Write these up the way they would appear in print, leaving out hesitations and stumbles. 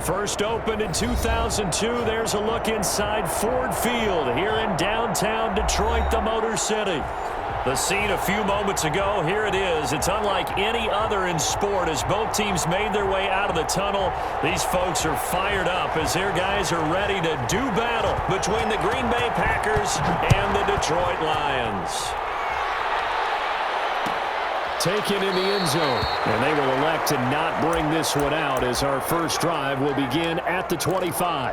First opened in 2002, there's a look inside Ford Field here in downtown Detroit, the Motor City. The scene a few moments ago, here it is. It's unlike any other in sport as both teams made their way out of the tunnel. These folks are fired up as their guys are ready to do battle between the Green Bay Packers and the Detroit Lions. Taken in the end zone, and they will elect to not bring this one out as our first drive will begin at the 25.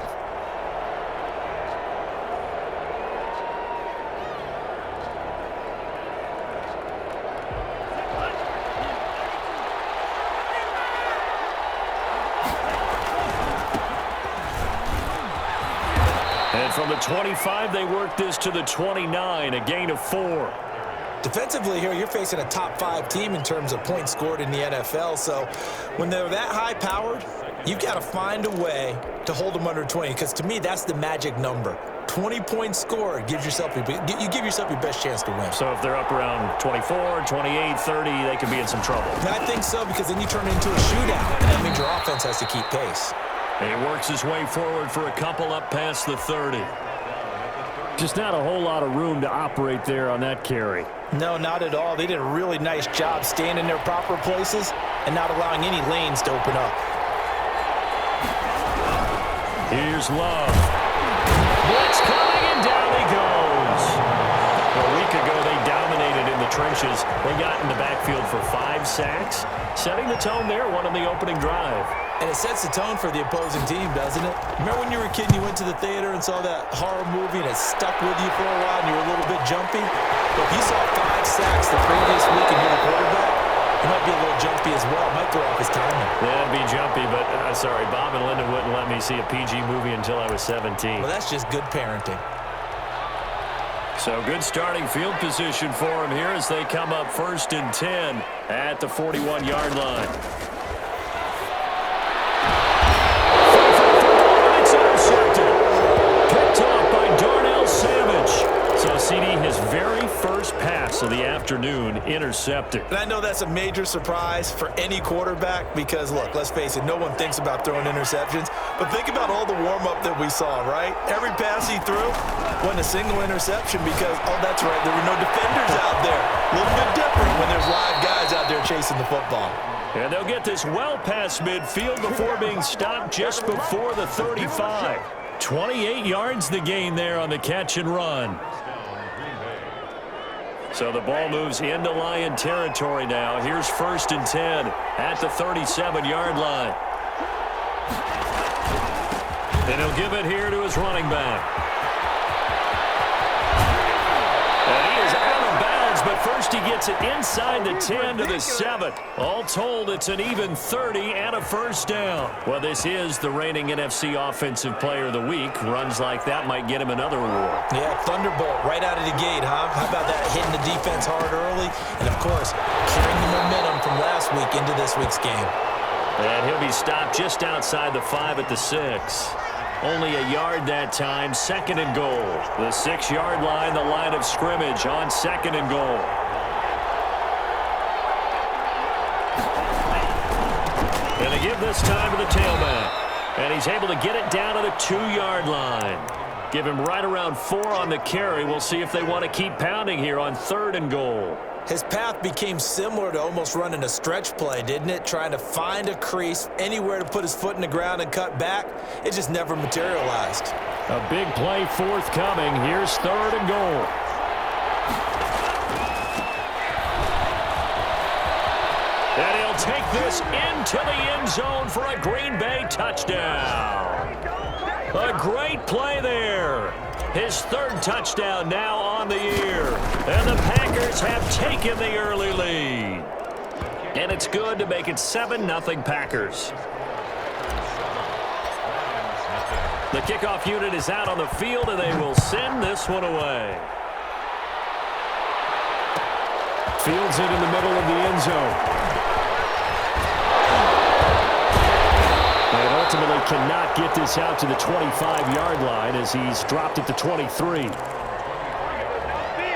And from the 25, they work this to the 29, a gain of 4. Defensively here, you're facing a top 5 team in terms of points scored in the NFL. So when they're that high-powered, you've got to find a way to hold them under 20, because to me, that's the magic number. 20 points scored, you give yourself your best chance to win. So if they're up around 24, 28, 30, they could be in some trouble. I think so, because then you turn it into a shootout, and that means your offense has to keep pace. And he works his way forward for a couple up past the 30. Just not a whole lot of room to operate there on that carry. No, not at all. They did a really nice job staying in their proper places and not allowing any lanes to open up. Here's Love. Blitz coming, and down he goes. A week ago, they dominated in the trenches. They got in the backfield for 5 sacks, setting the tone there, one on the opening drive. And it sets the tone for the opposing team, doesn't it? Remember when you were a kid and you went to the theater and saw that horror movie and it stuck with you for a while and you were a little bit jumpy? Well, if you saw 5 sacks the previous week and you're the quarterback, you might be a little jumpy as well. Might throw off his timing. Yeah, it'd be jumpy, but sorry, Bob and Linda wouldn't let me see a PG movie until I was 17. Well, that's just good parenting. So good starting field position for him here as they come up 1st and 10 at the 41-yard line. CD, his very first pass of the afternoon intercepted. And I know that's a major surprise for any quarterback because, look, let's face it, no one thinks about throwing interceptions. But think about all the warm-up that we saw, right? Every pass he threw wasn't a single interception because, oh, that's right, there were no defenders out there. A little bit different when there's live guys out there chasing the football. And they'll get this well past midfield before being stopped just before the 35. 28 yards the gain there on the catch and run. So the ball moves into Lion territory now. Here's 1st and 10 at the 37-yard line. And he'll give it here to his running back. And he is out of bounds, but first he gets it inside the 10 to the 7. All told, it's an even 30 and a first down. Well, this is the reigning NFC Offensive Player of the Week. Runs like that might get him another award. Yeah, thunderbolt right out of the gate, huh? How about that, hitting the defense hard early? And, of course, carrying the momentum from last week into this week's game. And he'll be stopped just outside the 5 at the 6. Only a yard that time, 2nd and goal. The 6-yard line, the line of scrimmage on 2nd and goal. And they give this time to the tailback. And he's able to get it down to the 2-yard line. Give him right around 4 on the carry. We'll see if they want to keep pounding here on 3rd and goal. His path became similar to almost running a stretch play, didn't it? Trying to find a crease, anywhere to put his foot in the ground and cut back. It just never materialized. A big play forthcoming. Here's 3rd and goal. And he'll take this into the end zone for a Green Bay touchdown. A great play there. His 3rd touchdown now on the year. And the Packers have taken the early lead. And it's good to make it 7-0 Packers. The kickoff unit is out on the field, and they will send this one away. Fields it in the middle of the end zone. And ultimately cannot get this out to the 25-yard line as he's dropped it to 23.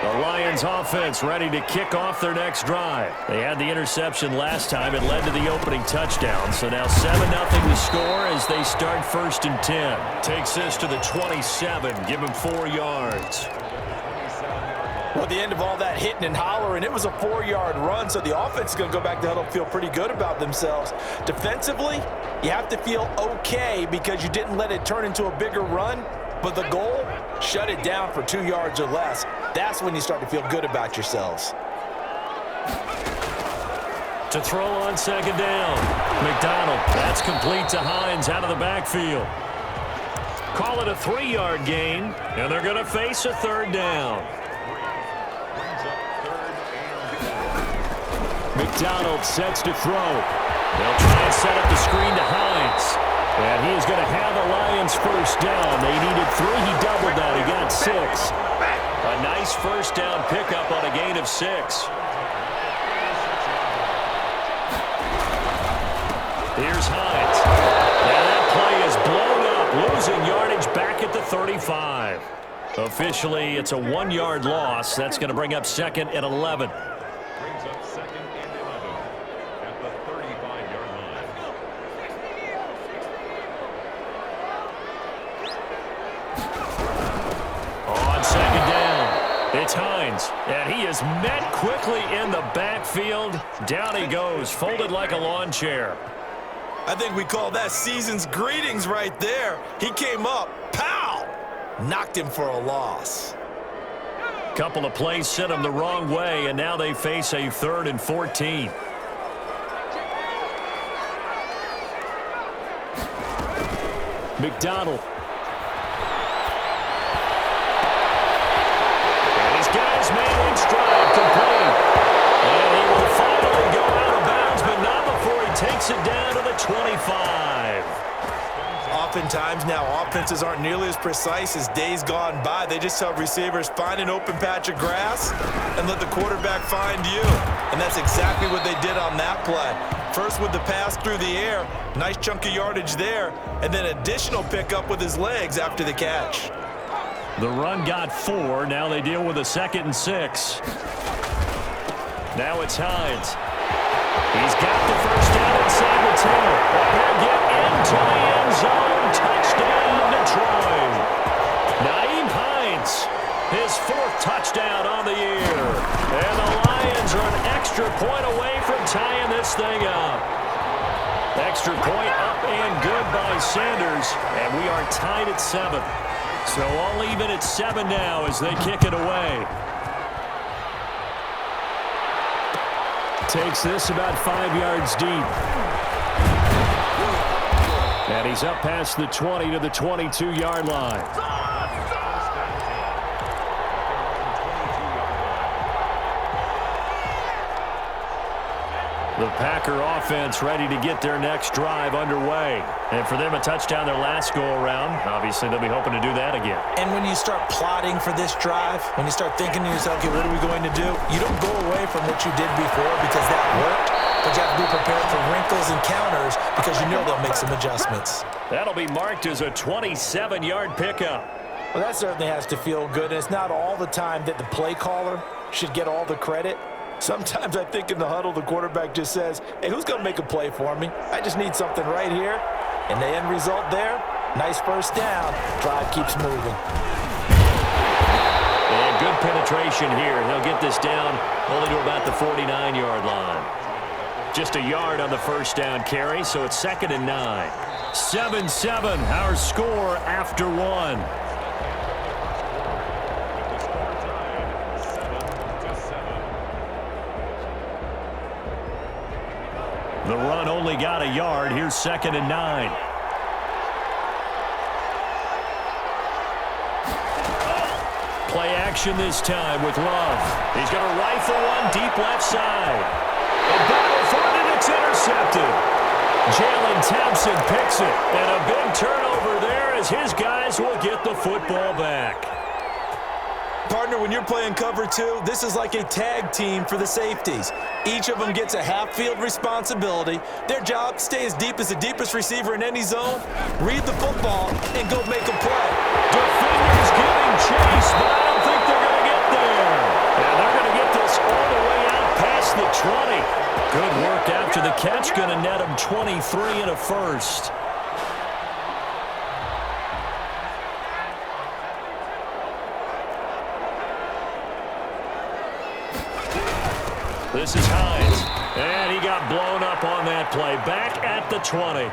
The Lions offense ready to kick off their next drive. They had the interception last time. It led to the opening touchdown. So now 7-0 to score as they start 1st and 10. Takes this to the 27. Give him 4 yards. Well, at the end of all that hitting and hollering, it was a 4-yard run, so the offense is going to go back to the huddle and feel pretty good about themselves. Defensively, you have to feel okay because you didn't let it turn into a bigger run, but the goal, shut it down for 2 yards or less. That's when you start to feel good about yourselves. To throw on 2nd down. McDonald, that's complete to Hines out of the backfield. Call it a 3-yard gain, and they're going to face a 3rd down. McDonald sets to throw. They'll try and set up the screen to Hines. And he is going to have the Lions 1st down. They needed 3. He doubled that. He got 6. A nice 1st down pickup on a gain of 6. Here's Hines. And that play is blown up, losing yardage back at the 35. Officially, it's a 1-yard loss. That's going to bring up 2nd and 11. It's Hines, and he is met quickly in the backfield. Down he goes, folded like a lawn chair. I think we call that season's greetings right there. He came up, pow! Knocked him for a loss. Couple of plays sent him the wrong way, and now they face a 3rd and 14. McDonald. Man in stride, complete. And he will finally go out of bounds, but not before he takes it down to the 25. Oftentimes now, offenses aren't nearly as precise as days gone by. They just tell receivers, find an open patch of grass and let the quarterback find you. And that's exactly what they did on that play. First with the pass through the air, nice chunk of yardage there, and then additional pickup with his legs after the catch. The run got 4. Now they deal with a 2nd and 6. Now it's Hines. He's got the 1st down inside the 10. He'll get into the end zone. Touchdown, Detroit. Nyheim Hines, his 4th touchdown on the year. And the Lions are an extra point away from tying this thing up. Extra point up and good by Sanders. And we are tied at 7. So all even at 7 now as they kick it away. Takes this about 5 yards deep. And he's up past the 20 to the 22-yard line. The Packer offense ready to get their next drive underway. And for them, a touchdown their last go-around. Obviously, they'll be hoping to do that again. And when you start plotting for this drive, when you start thinking to yourself, okay, what are we going to do? You don't go away from what you did before because that worked, but you have to be prepared for wrinkles and counters because you know they'll make some adjustments. That'll be marked as a 27-yard pickup. Well, that certainly has to feel good, and it's not all the time that the play caller should get all the credit. Sometimes I think in the huddle, the quarterback just says, hey, who's going to make a play for me? I just need something right here. And the end result there, nice 1st down. Drive keeps moving. And good penetration here. He'll get this down only to about the 49-yard line. Just a yard on the 1st down carry, so it's 2nd and 9. 7-7, our score after 1. The run only got a yard. Here's 2nd and 9. Play action this time with Love. He's going to rifle one deep left side. A battle for it, and it's intercepted. Jalen Thompson picks it. And a big turnover there as his guys will get the football back. Partner, when you're playing cover 2, this is like a tag team for the safeties. Each of them gets a half-field responsibility. Their job, stay as deep as the deepest receiver in any zone, read the football, and go make a play. Defenders giving chase, but I don't think they're going to get there. all the way out past the 20. Good work after the catch. Going to net him 23 and a first. This is Hines. And he got blown up on that play. Back at the 20.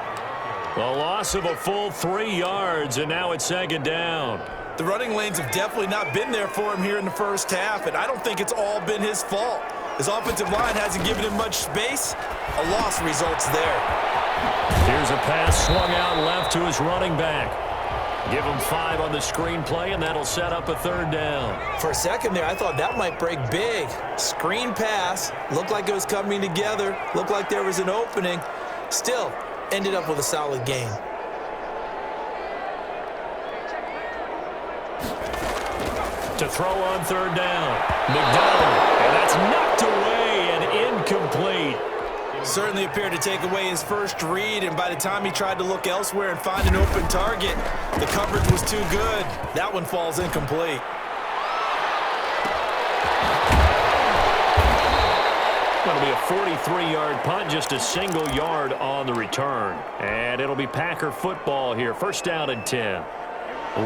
The loss of a full 3 yards, and now it's second down. The running lanes have definitely not been there for him here in the first half, and I don't think it's all been his fault. His offensive line hasn't given him much space. A loss results there. Here's a pass swung out left to his running back. Give him 5 on the screen play, and that'll set up a third down. For a second there, I thought that might break big. Screen pass. Looked like it was coming together. Looked like there was an opening. Still, ended up with a solid gain. To throw on third down. McDonald, and that's knocked away and incomplete. Certainly appeared to take away his first read, and by the time he tried to look elsewhere and find an open target, the coverage was too good. That one falls incomplete. It'll be a 43-yard punt, just a single yard on the return. And it'll be Packer football here. First down and 10.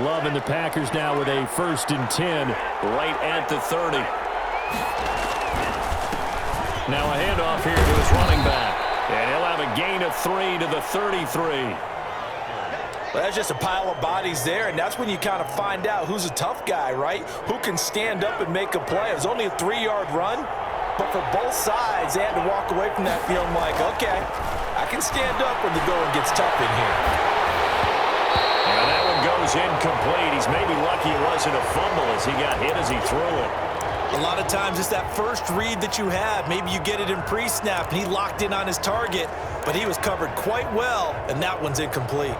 Loving the Packers now with a 1st and 10 right at the 30. Now a handoff here to his running back. And he'll have a gain of 3 to the 33. Well, that's just a pile of bodies there, and that's when you kind of find out who's a tough guy, right? Who can stand up and make a play. It was only a 3-yard run, but for both sides, they had to walk away from that feeling like, okay, I can stand up when the going gets tough in here. And that one goes incomplete. He's maybe lucky it wasn't a fumble as he got hit as he threw it. A lot of times it's that first read that you have. Maybe you get it in pre-snap, and he locked in on his target, but he was covered quite well, and that one's incomplete.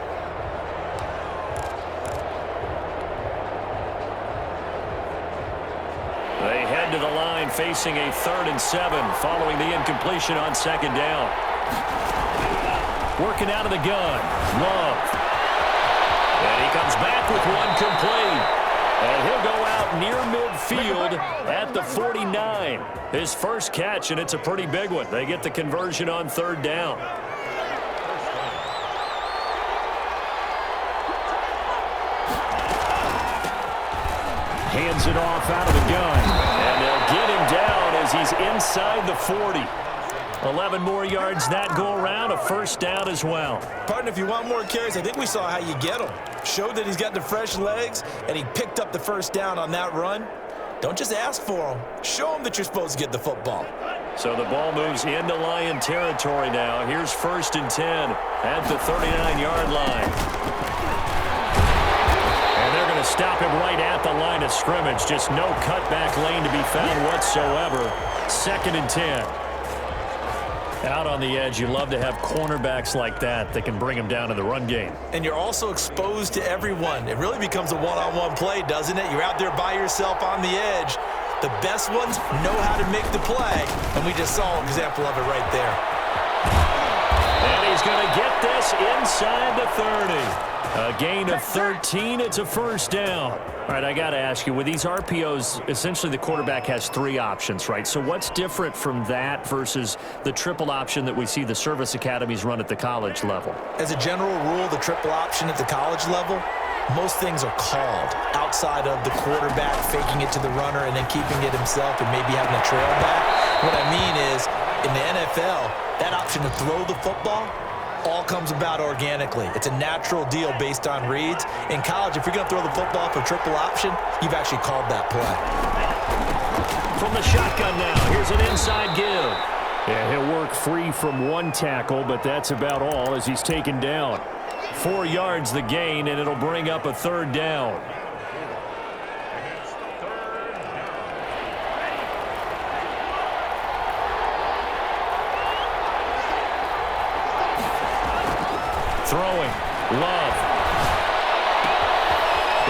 They head to the line facing a 3rd and 7 following the incompletion on second down. Working out of the gun. Love. And he comes back with one complete. And he'll go out near midfield at the 49. His first catch, and it's a pretty big one. They get the conversion on third down. Hands it off out of the gun. And they'll get him down as he's inside the 40. 11 more yards that go around, a first down as well. Partner, if you want more carries, I think we saw how you get him. Showed that he's got the fresh legs, and he picked up the first down on that run. Don't just ask for him. Show him that you're supposed to get the football. So the ball moves into Lion territory now. Here's 1st and 10 at the 39-yard line. And they're going to stop him right at the line of scrimmage. Just no cutback lane to be found whatsoever. 2nd and 10. Out on the edge, you love to have cornerbacks like that can bring them down in the run game. And you're also exposed to everyone. It really becomes a one-on-one play, doesn't it? You're out there by yourself on the edge. The best ones know how to make the play, and we just saw an example of it right there. And he's going to get this inside the 30. A gain of 13. It's a first down. All right, I got to ask you, with these RPOs, essentially the quarterback has 3 options, right? So what's different from that versus the triple option that we see the service academies run at the college level? As a general rule, the triple option at the college level, most things are called outside of the quarterback faking it to the runner and then keeping it himself and maybe having a trail back. What I mean is, in the NFL, that option to throw the football all comes about organically. It's a natural deal based on reads. In college, if you're going to throw the football for triple option, you've actually called that play. From the shotgun now, here's an inside give. Yeah, he'll work free from one tackle, but that's about all as he's taken down. 4 yards the gain, and it'll bring up a third down. Throwing. Love.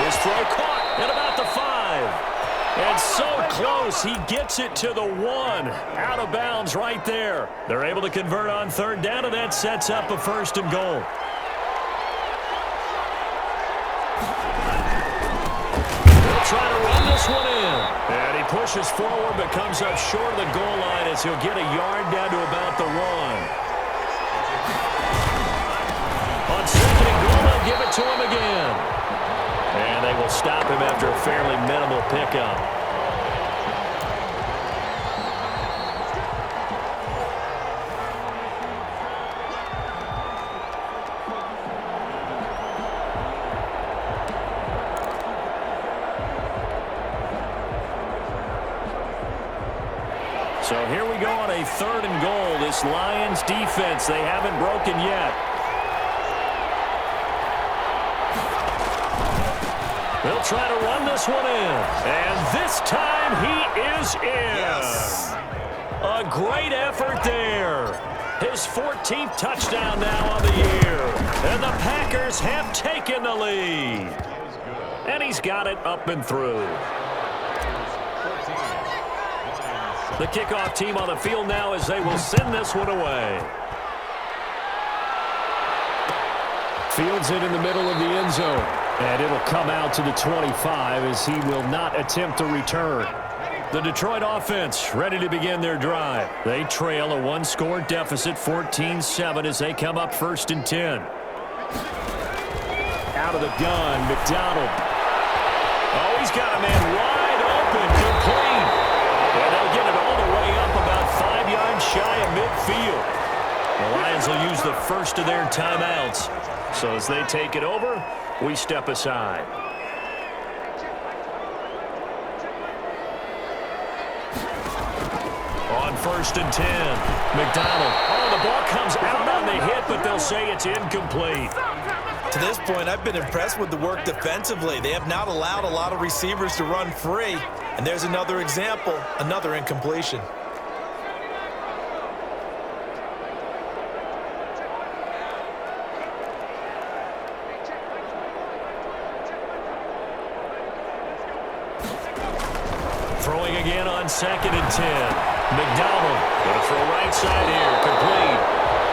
His throw caught at about the 5. And so close, he gets it to the 1. Out of bounds right there. They're able to convert on third down, and that sets up a 1st and goal. They'll try to run this one in. And he pushes forward but comes up short of the goal line as he'll get a yard down to about the 1. On second and goal, they'll give it to him again. And they will stop him after a fairly minimal pickup. So here we go on a third and goal. This Lions defense, they haven't broken yet. They'll try to run this one in. And this time he is in. Yes. A great effort there. His 14th touchdown now on the year. And the Packers have taken the lead. And he's got it up and through. The kickoff team on the field now as they will send this one away. Fields it in the middle of the end zone. And it'll come out to the 25 as he will not attempt to return. The Detroit offense ready to begin their drive. They trail a one-score deficit, 14-7, as they come up 1st and 10. Out of the gun, McDonald. Oh, he's got a man wide open, complete. And they'll get it all the way up about 5 yards shy of midfield. The Lions will use the first of their timeouts. So as they take it over, we step aside. On 1st and 10, McDonald. Oh, the ball comes out on the hit, but they'll say it's incomplete. To this point, I've been impressed with the work defensively. They have not allowed a lot of receivers to run free. And there's another example, another incompletion. Throwing again on 2nd and 10. McDonald going to throw right side here, complete.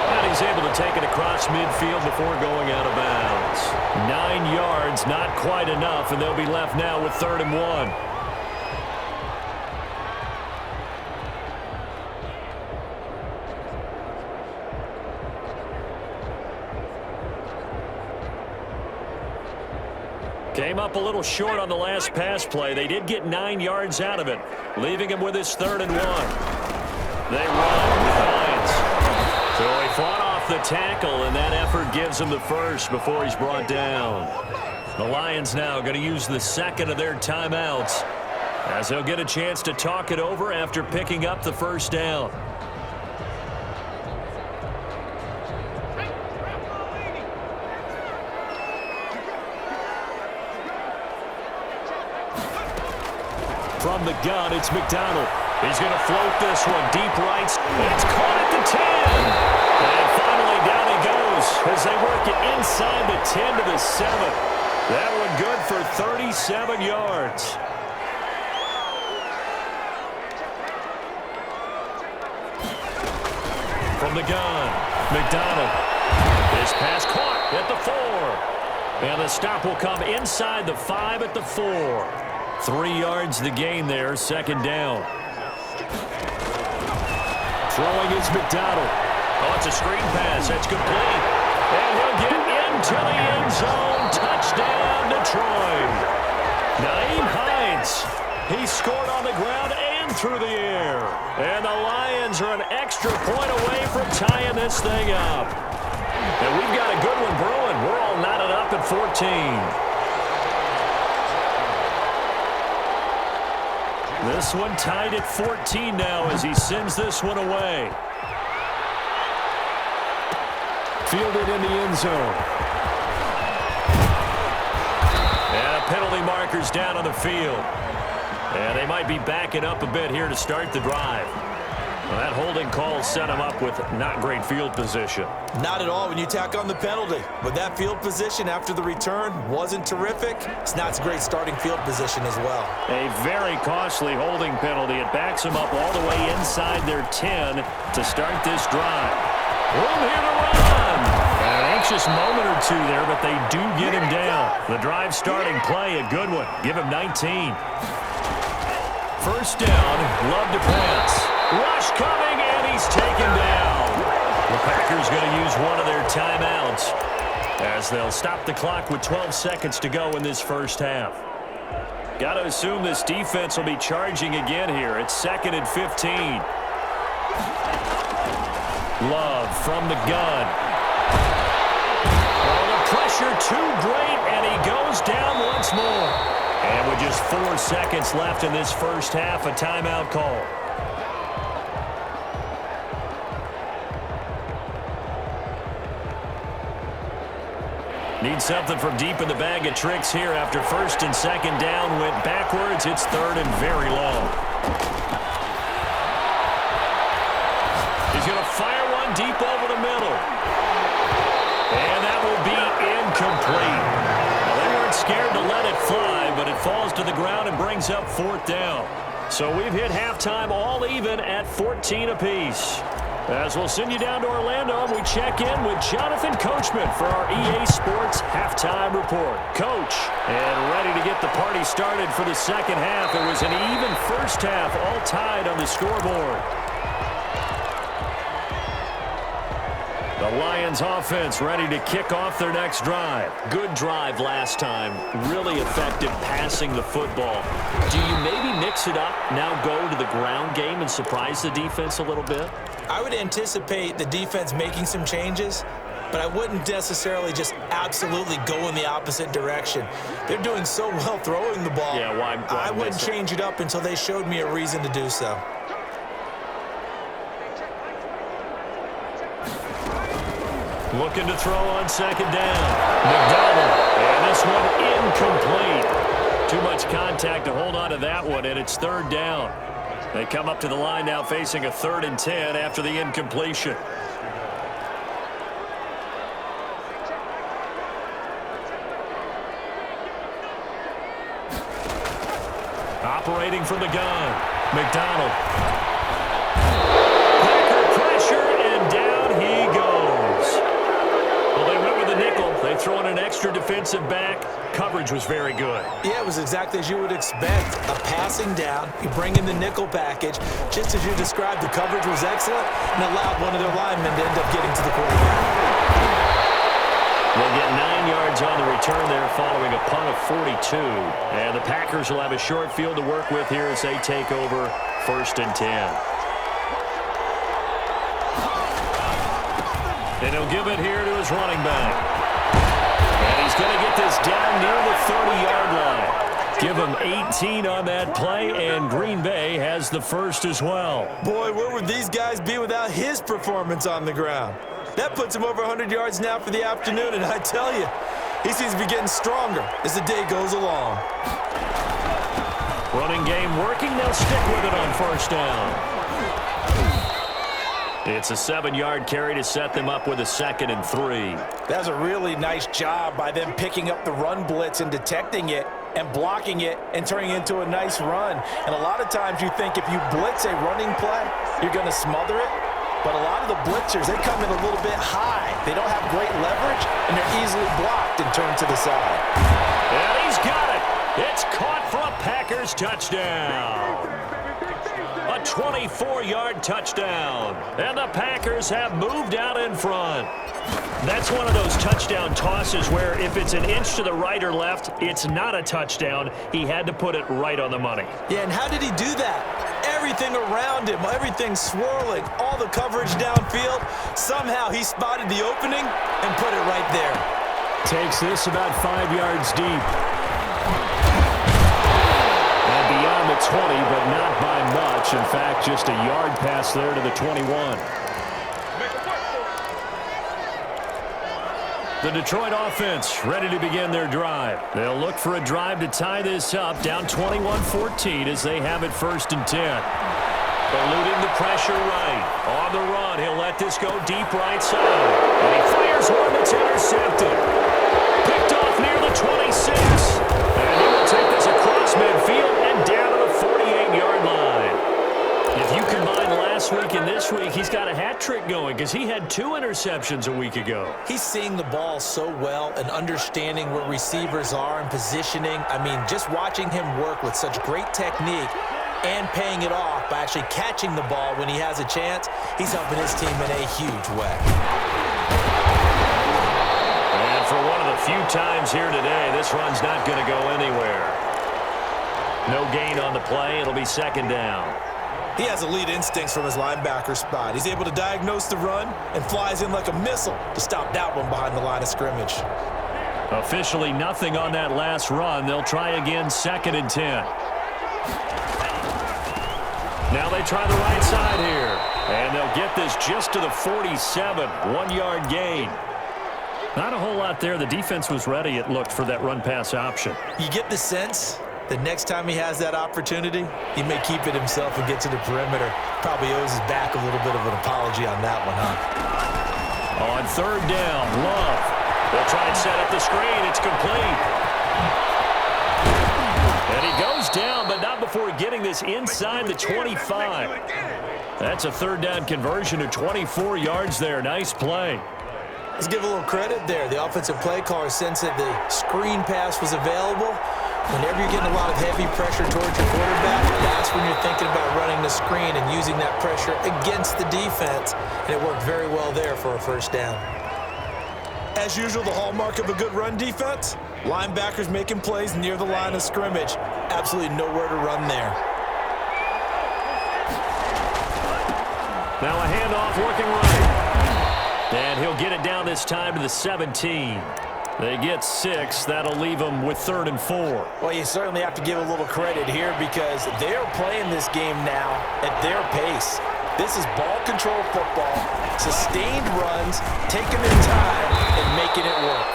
And he's able to take it across midfield before going out of bounds. 9 yards, not quite enough, and they'll be left now with 3rd and 1. Came up a little short on the last pass play. They did get 9 yards out of it, leaving him with his 3rd and 1. They run with Hines. So he fought off the tackle, and that effort gives him the first before he's brought down. The Lions now going to use the second of their timeouts as they'll get a chance to talk it over after picking up the first down. From the gun, it's McDonald. He's going to float this one deep right. It's caught at the 10. And finally down he goes as they work it inside the 10 to the 7. That one good for 37 yards. From the gun, McDonald. His pass caught at the 4. And the stop will come inside the 5 at the 4. 3 yards the gain there, 2nd down. Throwing is McDonald. Oh, it's a screen pass. That's complete. And he'll get into the end zone. Touchdown, Detroit. Nyheim Hines. He scored on the ground and through the air. And the Lions are an extra point away from tying this thing up. And we've got a good one brewing. We're all knotted up at 14. This one tied at 14 now as he sends this one away. Fielded in the end zone. And a penalty marker's down on the field. And they might be backing up a bit here to start the drive. Well, that holding call set him up with not great field position. Not at all when you tack on the penalty. But that field position after the return wasn't terrific. It's not a great starting field position as well. A very costly holding penalty. It backs them up all the way inside their 10 to start this drive. Room here to run. An anxious moment or two there, but they do get him down. The drive starting play, a good one. Give him 19. first down. Love to pass. Rush coming, and he's taken down. The Packers going to use one of their timeouts as they'll stop the clock with 12 seconds to go in this first half. Got to assume this defense will be charging again here. It's 2nd and 15. Love from the gun. Oh, the pressure too great, and he goes down once more. And with just 4 seconds left in this first half, a timeout call. Need something from deep in the bag of tricks here after 1st and 2nd down. Went backwards. It's 3rd and very long. He's going to fire one deep over the middle. And that will be incomplete. Well, they weren't scared to let it fly, but it falls to the ground and brings up 4th down. So we've hit halftime all even at 14 apiece. As we'll send you down to Orlando, and we check in with Jonathan Coachman for our EA Sports Halftime Report. Coach, and ready to get the party started for the second half. It was an even first half, all tied on the scoreboard. The Lions offense ready to kick off their next drive. Good drive last time. Really effective passing the football. Do you maybe mix it up, now go to the ground game and surprise the defense a little bit? I would anticipate the defense making some changes, but I wouldn't necessarily just absolutely go in the opposite direction. They're doing so well throwing the ball. Yeah, why I wouldn't change it up until they showed me a reason to do so. Looking to throw on 2nd down. McDonald, and this one incomplete. Too much contact to hold on to that one, and it's 3rd down. They come up to the line now facing a 3rd and 10 after the incompletion. Operating from the gun, McDonald. Packer pressure, and down he goes. Well, they went with a nickel. They throw in an extra defensive back. Coverage was very good. Yeah, it was exactly as you would expect. A passing down. You bring in the nickel package. Just as you described, the coverage was excellent and allowed one of their linemen to end up getting to the quarterback. They'll get 9 yards on the return there following a punt of 42. And the Packers will have a short field to work with here as they take over 1st and 10. And he'll give it here to his running back. And he's going to get this down near the 30-yard line. Give him 18 on that play, and Green Bay has the first as well. Boy, where would these guys be without his performance on the ground? That puts him over 100 yards now for the afternoon, and I tell you, he seems to be getting stronger as the day goes along. Running game working. They'll stick with it on 1st down. It's a 7-yard carry to set them up with a 2nd and 3. That was a really nice job by them picking up the run blitz and detecting it and blocking it and turning it into a nice run. And a lot of times you think if you blitz a running play, you're going to smother it. But a lot of the blitzers, they come in a little bit high. They don't have great leverage, and they're easily blocked and turned to the side. And he's got it. It's caught for a Packers touchdown. A 24-yard touchdown. And the Packers have moved out in front. That's one of those touchdown tosses where if it's an inch to the right or left, it's not a touchdown. He had to put it right on the money. Yeah, and how did he do that? Everything around him, everything swirling, all the coverage downfield. Somehow he spotted the opening and put it right there. Takes this about 5 yards deep. And beyond the 20, but not by much. In fact, just a yard pass there to the 21. The Detroit offense ready to begin their drive. They'll look for a drive to tie this up, down 21-14 as they have it 1st and 10. Eluding the pressure right. On the run, he'll let this go deep right side. And he fires one that's intercepted. Picked off near the 26. And he will take this across midfield and down to the 48-yard line. If you combine last week and this week, he's got a hat trick going because he had 2 interceptions a week ago. He's seeing the ball so well and understanding where receivers are and positioning. I mean, just watching him work with such great technique, and paying it off by actually catching the ball when he has a chance. He's helping his team in a huge way. And for one of the few times here today, this run's not going to go anywhere. No gain on the play. It'll be second down. He has elite instincts from his linebacker spot. He's able to diagnose the run and flies in like a missile to stop that one behind the line of scrimmage. Officially nothing on that last run. They'll try again, 2nd and 10. Now they try the right side here. And they'll get this just to the 47. 1-yard gain. Not a whole lot there. The defense was ready, it looked, for that run-pass option. You get the sense that next time he has that opportunity, he may keep it himself and get to the perimeter. Probably owes his back a little bit of an apology on that one, huh? On 3rd down, Love. They'll try and set up the screen. It's complete. And he goes down, but not before getting this inside the 25. That's a 3rd down conversion of 24 yards there. Nice play. Let's give a little credit there. The offensive play caller sensed that the screen pass was available. Whenever you're getting a lot of heavy pressure towards your quarterback, that's when you're thinking about running the screen and using that pressure against the defense. And it worked very well there for a 1st down. As usual, the hallmark of a good run defense, linebackers making plays near the line of scrimmage. Absolutely nowhere to run there. Now a handoff working right. And he'll get it down this time to the 17. They get 6. That'll leave them with 3rd and 4. Well, you certainly have to give a little credit here because they're playing this game now at their pace. This is ball control football, sustained runs, taking their time and making it work.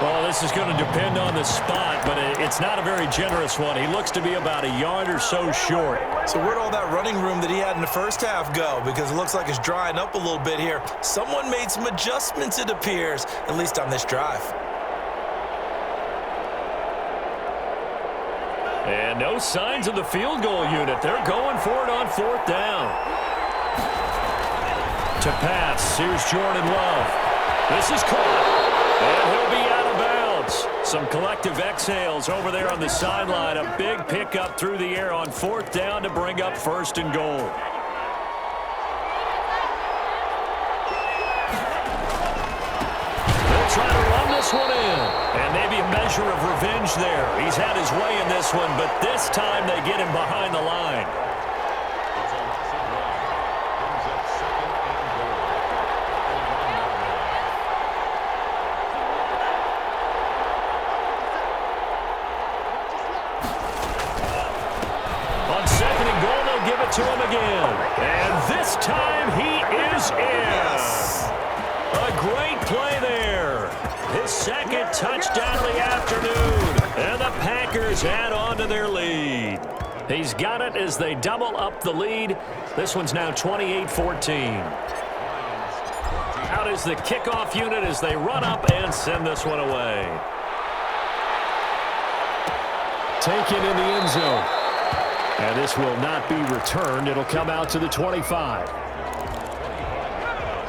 Well, this is going to depend on the spot, but it's not a very generous one. He looks to be about a yard or so short. So where'd all that running room that he had in the first half go? Because it looks like it's drying up a little bit here. Someone made some adjustments, it appears, at least on this drive. And no signs of the field goal unit. They're going for it on 4th down. To pass, here's Jordan Love. This is caught, and he'll be out of bounds. Some collective exhales over there on the sideline. A big pickup through the air on 4th down to bring up 1st and goal. They'll try to run this one in, and maybe a measure of revenge there. He's had his way in this one, but this time they get him behind the line. To him again, and this time he is in. Yes. A great play there. His 2nd touchdown of the afternoon, and the Packers add on to their lead. He's got it as they double up the lead. This one's now 28-14. Out is the kickoff unit as they run up and send this one away. Taken in the end zone. And this will not be returned. It'll come out to the 25.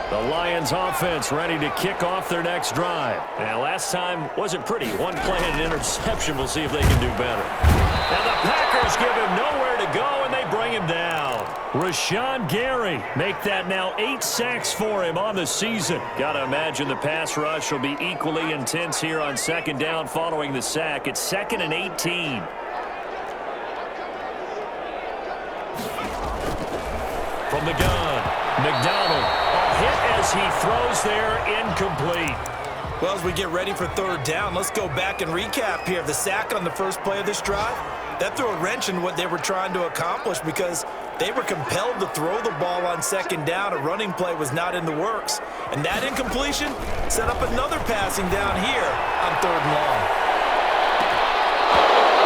The Lions offense ready to kick off their next drive. Now, last time wasn't pretty. One play and an interception. We'll see if they can do better. And the Packers give him nowhere to go, and they bring him down. Rashawn Gary make that now 8 sacks for him on the season. Got to imagine the pass rush will be equally intense here on 2nd down following the sack. It's 2nd and 18. From the gun, McDonald, a hit as he throws there, incomplete. Well, as we get ready for 3rd down, let's go back and recap here. The sack on the first play of this drive, that threw a wrench in what they were trying to accomplish because they were compelled to throw the ball on 2nd down. A running play was not in the works. And that incompletion set up another passing down here on 3rd and long.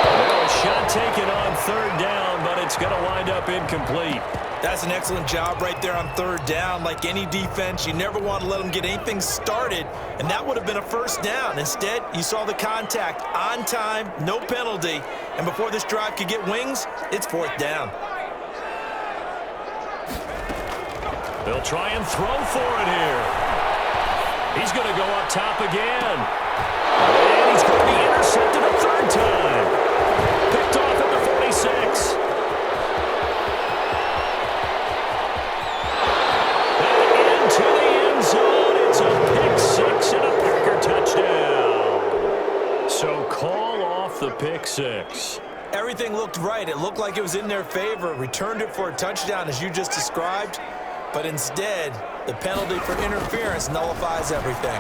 Well, a shot taken on 3rd down, but it's going to wind up incomplete. That's an excellent job right there on 3rd down. Like any defense, you never want to let them get anything started, and that would have been a 1st down. Instead, you saw the contact on time, no penalty, and before this drive could get wings, it's 4th down. They'll try and throw for it here. He's going to go up top again. And he's going to be intercepted a 3rd time. Picked off at the 46. So call off the pick six. Everything looked right. It looked like it was in their favor. Returned it for a touchdown, as you just described. But instead, the penalty for interference nullifies everything.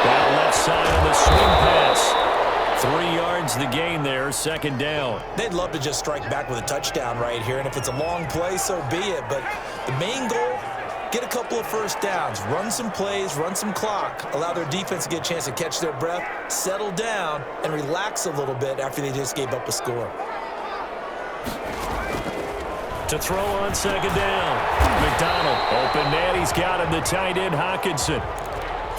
Down left side on the swing pass. 3 yards the gain there, second down. They'd love to just strike back with a touchdown right here, and if it's a long play, so be it. But the main goal, get a couple of first downs, run some plays, run some clock, allow their defense to get a chance to catch their breath, settle down, and relax a little bit after they just gave up a score. To throw on second down. McDonald, open man, he's got him, the tight end Hockenson.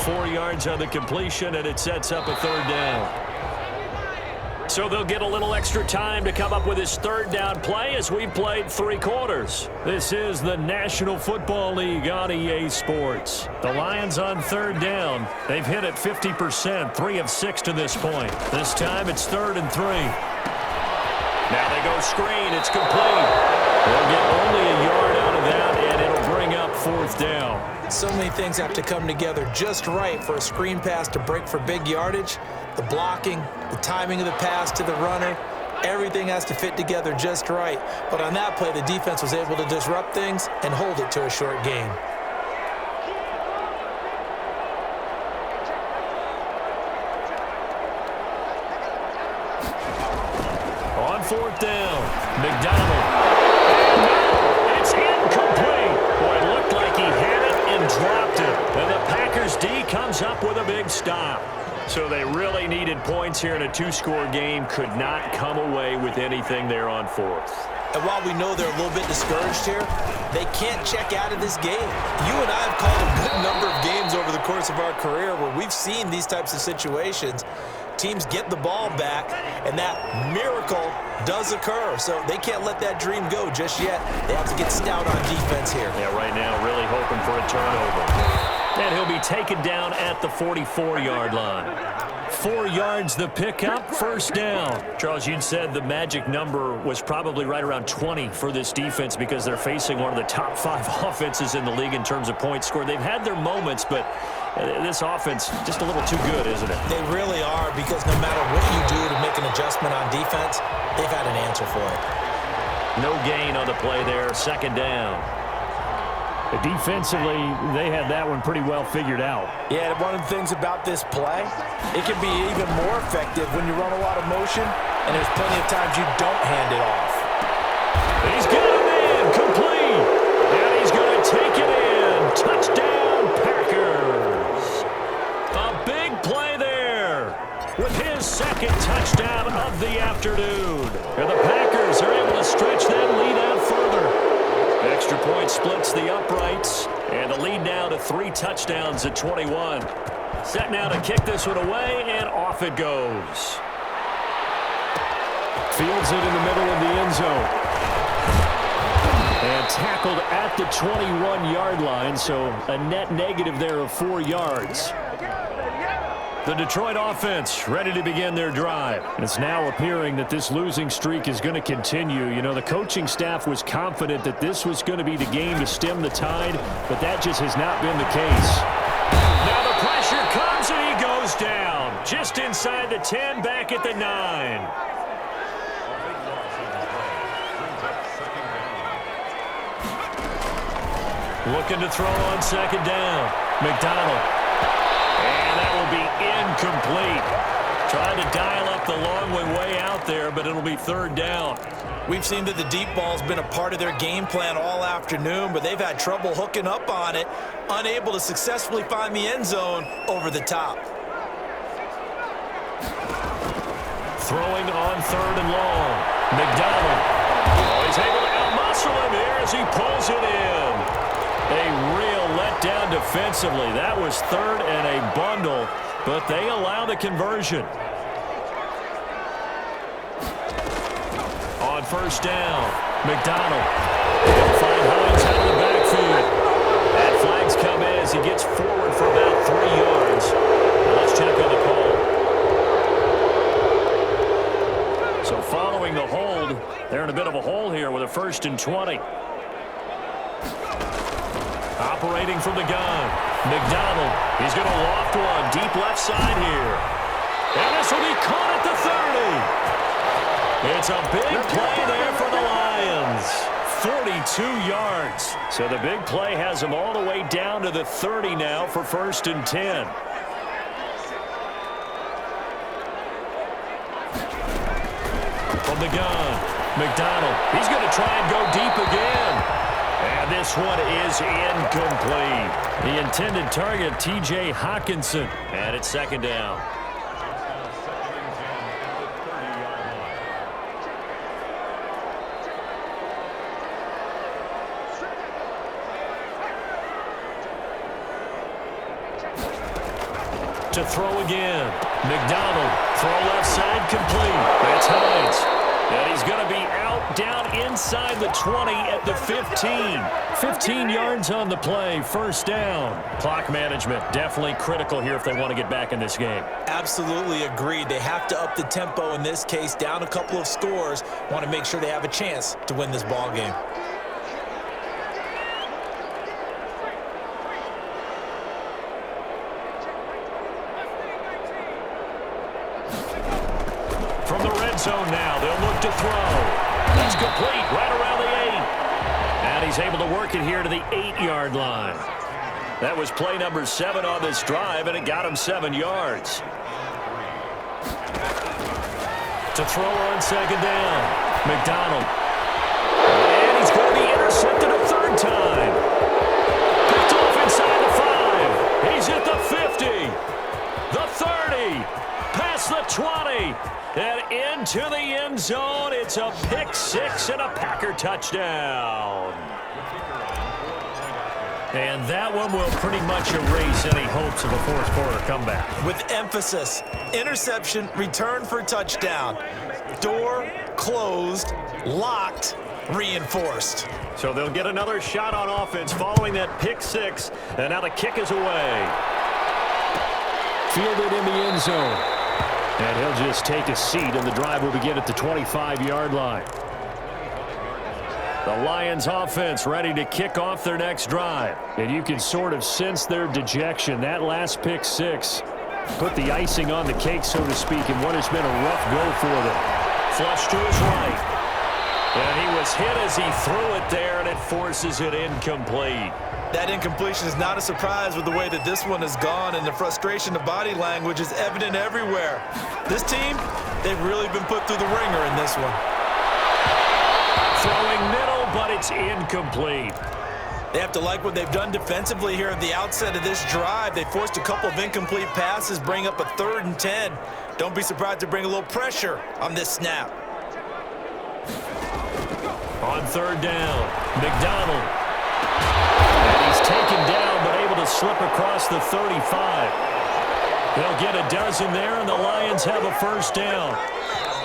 4 yards on the completion, and it sets up a third down. So they'll get a little extra time to come up with his third down play as we've played 3 quarters. This is the National Football League on EA Sports. The Lions on third down. They've hit it 50%, 3 of 6 to this point. This time it's 3rd and 3. Now they go screen. It's complete. They'll get only a yard out of that, and it'll bring up 4th down. So many things have to come together just right for a screen pass to break for big yardage. The blocking, the timing of the pass to the runner, everything has to fit together just right. But on that play, the defense was able to disrupt things and hold it to a short gain. On 4th down, McDonald. And no, it's incomplete. Boy, it looked like he had it and dropped it. And the Packers D comes up with a big stop. So they really needed points here in a 2-score game. Could not come away with anything there on 4th. And while we know they're a little bit discouraged here, they can't check out of this game. You and I have called a good number of games over the course of our career where we've seen these types of situations. Teams get the ball back, and that miracle does occur. So they can't let that dream go just yet. They have to get stout on defense here. Yeah, right now really hoping for a turnover. And he'll be taken down at the 44-yard line. 4 yards the pickup, 1st down. Charles, you said the magic number was probably right around 20 for this defense because they're facing one of the top 5 offenses in the league in terms of points scored. They've had their moments, but this offense just a little too good, isn't it? They really are, because no matter what you do to make an adjustment on defense, they've had an answer for it. No gain on the play there, 2nd down. Defensively, they had that one pretty well figured out. Yeah, one of the things about this play, it can be even more effective when you run a lot of motion, and there's plenty of times you don't hand it off. He's got him in, complete, and he's going to take it in. Touchdown, Packers. A big play there with his 2nd touchdown of the afternoon. And the Packers are able to stretch that lead out further. Extra point splits the uprights, and the lead now to 3 touchdowns at 21. Set now to kick this one away, and off it goes. Fields it in the middle of the end zone. And tackled at the 21-yard line, so a net negative there of 4 yards. The Detroit offense ready to begin their drive. It's now appearing that this losing streak is going to continue. You know, the coaching staff was confident that this was going to be the game to stem the tide, but that just has not been the case. Now the pressure comes and he goes down. Just inside the 10, back at the 9. Looking to throw on 2nd down. McDonald. And that will be incomplete. Trying to dial up the long way out there, but it'll be 3rd down. We've seen that the deep ball's been a part of their game plan all afternoon, but they've had trouble hooking up on it, unable to successfully find the end zone over the top. Throwing on 3rd and long. McDonald. Oh, he's able to outmuscle him here as he pulls it in. A real letdown defensively. That was 3rd and a bundle, but they allow the conversion. On 1st down, McDonald. They'll find Hines out of the backfield. And flags come in as he gets forward for about 3 yards. Now let's check on the call. So following the hold, they're in a bit of a hole here with a 1st and 20. Operating from the gun. McDonald. He's going to loft one deep left side here. And There's a big play there for the Lions. 42 yards. So the big play has them all the way down to the 30 now for 1st and 10. From the gun, McDonald. He's going to try and go deep again. And this one is incomplete. The intended target, T.J. Hawkinson. And it's 2nd down. To throw again. McDonald. Throw left side complete. That's Hines. And he's going to be out down inside the 20 at the 15. 15 yards on the play. 1st down. Clock management definitely critical here if they want to get back in this game. Absolutely agreed. They have to up the tempo in this case. Down a couple of scores. Want to make sure they have a chance to win this ball game. From the red zone now, they'll look to throw. That's complete right around the 8. And he's able to work it here to the 8-yard line. That was play number 7 on this drive, and it got him 7 yards. To throw on 2nd down, McDonald. And he's going to be intercepted a 3rd time. Picked off inside the 5. He's at the 50. The 30. Past the 20. And into the end zone. It's a pick 6 and a Packer touchdown. And that one will pretty much erase any hopes of a 4th quarter comeback. With emphasis, interception, return for touchdown. Door closed, locked, reinforced. So they'll get another shot on offense following that pick 6. And now the kick is away. Fielded in the end zone. And he'll just take a seat, and the drive will begin at the 25-yard line. The Lions offense ready to kick off their next drive. And you can sort of sense their dejection. That last pick 6 put the icing on the cake, so to speak, in what has been a rough go for them. Flush to his right. And he was hit as he threw it there, and it forces it incomplete. That incompletion is not a surprise with the way that this one has gone, and the frustration of body language is evident everywhere. This team, they've really been put through the ringer in this one. Throwing middle, but it's incomplete. They have to like what they've done defensively here at the outset of this drive. They forced a couple of incomplete passes, bring up a 3rd and 10. Don't be surprised to bring a little pressure on this snap. On 3rd down, McDonald. And he's taken down, but able to slip across the 35. They'll get a dozen there, and the Lions have a 1st down.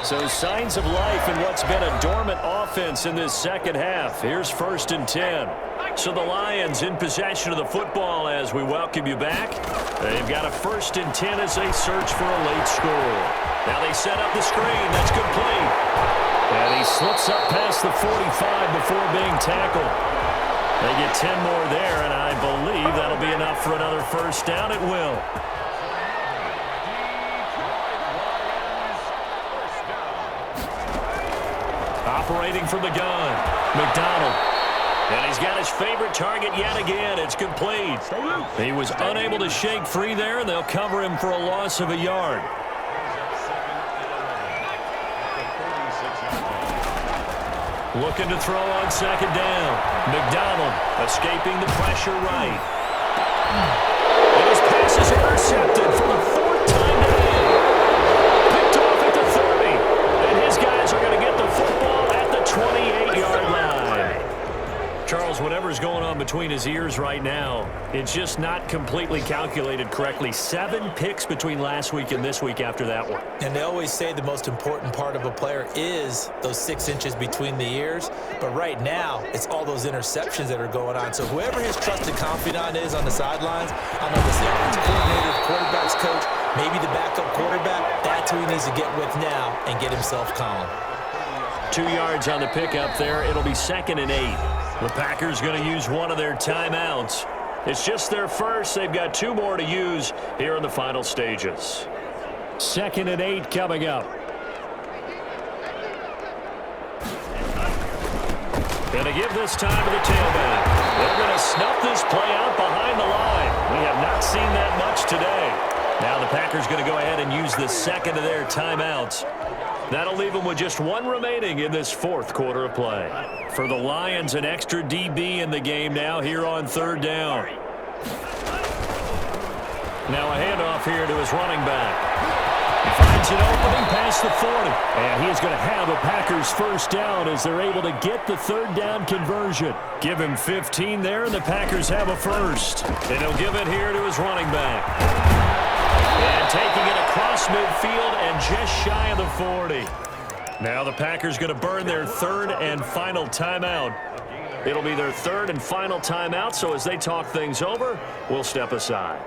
So signs of life in what's been a dormant offense in this 2nd half. Here's 1st and 10. So the Lions in possession of the football as we welcome you back. They've got a 1st and 10 as they search for a late score. Now they set up the screen. That's complete. And he slips up past the 45 before being tackled. They get 10 more there, and I believe that'll be enough for another 1st down. It will. Operating from the gun, McDonald. And he's got his favorite target yet again. It's complete. He was unable to shake free there, and they'll cover him for a loss of a yard. Looking to throw on 2nd down. McDonald escaping the pressure right. And his pass is intercepted for the 4th time today. Picked off at the 30. And his guys are going to get the football at the 28-yard line. Charles, whatever's going on between his ears right now, it's just not completely calculated correctly. 7 picks between last week and this week after that one. And they always say the most important part of a player is those 6 inches between the ears. But right now, it's all those interceptions that are going on. So whoever his trusted confidant is on the sidelines, I don't know if it's the offensive coordinator, quarterback's coach, maybe the backup quarterback, that's who he needs to get with now and get himself calm. 2 yards on the pickup there. It'll be 2nd and 8. The Packers going to use one of their timeouts. It's just their first. They've got 2 more to use here in the final stages. 2nd and 8 coming up. Going to give this time to the tailback. They're going to snuff this play out behind the line. We have not seen that much today. Now the Packers going to go ahead and use the second of their timeouts. That'll leave them with just one remaining in this fourth quarter of play. For the Lions, an extra DB in the game now here on third down. Now a handoff here to his running back. He finds an opening past the 40. And he is going to have a Packers first down as they're able to get the third down conversion. Give him 15 there, and the Packers have a first. And he'll give it here to his running back. And taking it across midfield and just shy of the 40. Now the Packers going to burn their third and final timeout. It'll be their third and final timeout, so as they talk things over, we'll step aside.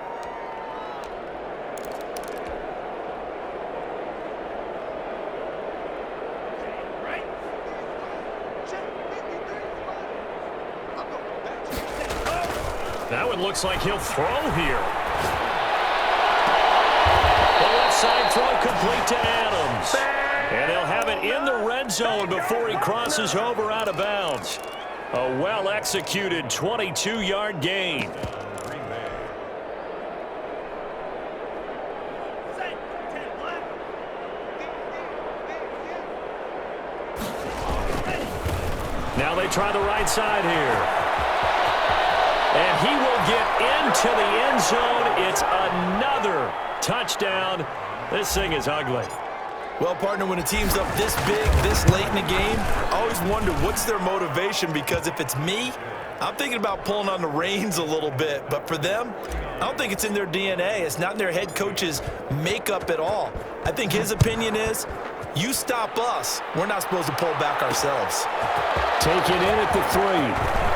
That one looks like he'll throw here. The left side throw complete to Adams. And he'll have it in the red zone before he crosses over out of bounds. A well-executed 22-yard gain. Now they try the right side here. And he will get into the end zone. It's another touchdown. This thing is ugly. Well, partner, when a team's up this big, this late in the game, I always wonder what's their motivation, because if it's me, I'm thinking about pulling on the reins a little bit. But for them, I don't think it's in their DNA. It's not in their head coach's makeup at all. I think his opinion is, you stop us, we're not supposed to pull back ourselves. Take it in at the 3.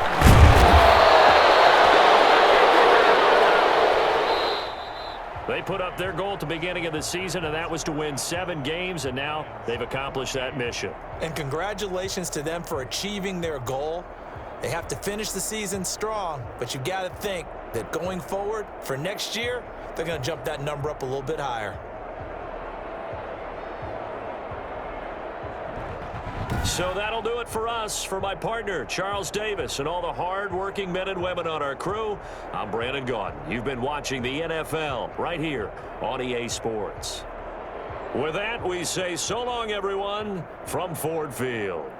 They put up their goal at the beginning of the season, and that was to win 7 games, and now they've accomplished that mission. And congratulations to them for achieving their goal. They have to finish the season strong, but you got to think that going forward for next year, they're going to jump that number up a little bit higher. So that'll do it for us. For my partner, Charles Davis, and all the hard-working men and women on our crew, I'm Brandon Gaudin. You've been watching the NFL right here on EA Sports. With that, we say so long, everyone, from Ford Field.